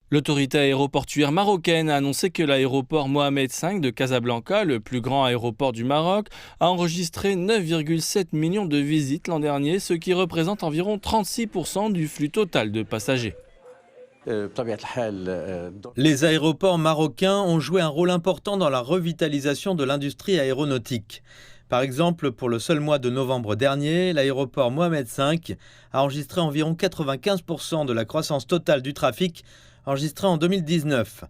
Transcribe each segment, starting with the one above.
L'autorité aéroportuaire marocaine a annoncé que l'aéroport Mohamed V de Casablanca, le plus grand aéroport du Maroc, a enregistré 9,7 millions de visites l'an dernier, ce qui représente environ 36% du flux total de passagers. Les aéroports marocains ont joué un rôle important dans la revitalisation de l'industrie aéronautique. Par exemple, pour le seul mois de novembre dernier, l'aéroport Mohamed V a enregistré environ 95% de la croissance totale du trafic enregistré en 2019.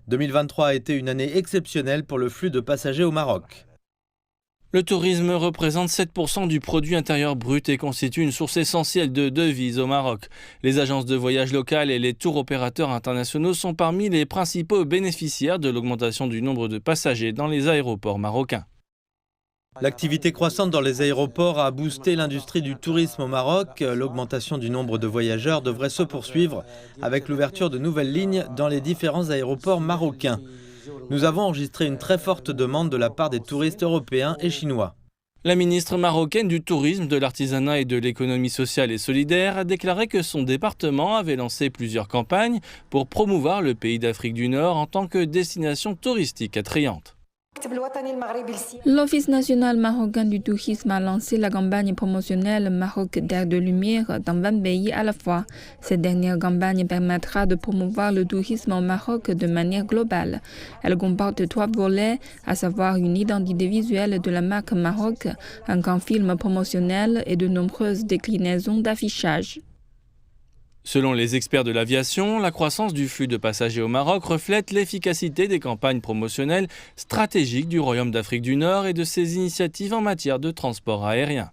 2023 a été une année exceptionnelle pour le flux de passagers au Maroc. Le tourisme représente 7% du produit intérieur brut et constitue une source essentielle de devises au Maroc. Les agences de voyage locales et les tours opérateurs internationaux sont parmi les principaux bénéficiaires de l'augmentation du nombre de passagers dans les aéroports marocains. L'activité croissante dans les aéroports a boosté l'industrie du tourisme au Maroc. L'augmentation du nombre de voyageurs devrait se poursuivre avec l'ouverture de nouvelles lignes dans les différents aéroports marocains. Nous avons enregistré une très forte demande de la part des touristes européens et chinois. La ministre marocaine du Tourisme, de l'Artisanat et de l'Économie sociale et solidaire a déclaré que son département avait lancé plusieurs campagnes pour promouvoir le pays d'Afrique du Nord en tant que destination touristique attrayante. L'Office national marocain du tourisme a lancé la campagne promotionnelle Maroc d'Air de Lumière dans 20 pays à la fois. Cette dernière campagne permettra de promouvoir le tourisme au Maroc de manière globale. Elle comporte 3 volets, à savoir une identité visuelle de la marque Maroc, un grand film promotionnel et de nombreuses déclinaisons d'affichage. Selon les experts de l'aviation, la croissance du flux de passagers au Maroc reflète l'efficacité des campagnes promotionnelles stratégiques du Royaume d'Afrique du Nord et de ses initiatives en matière de transport aérien.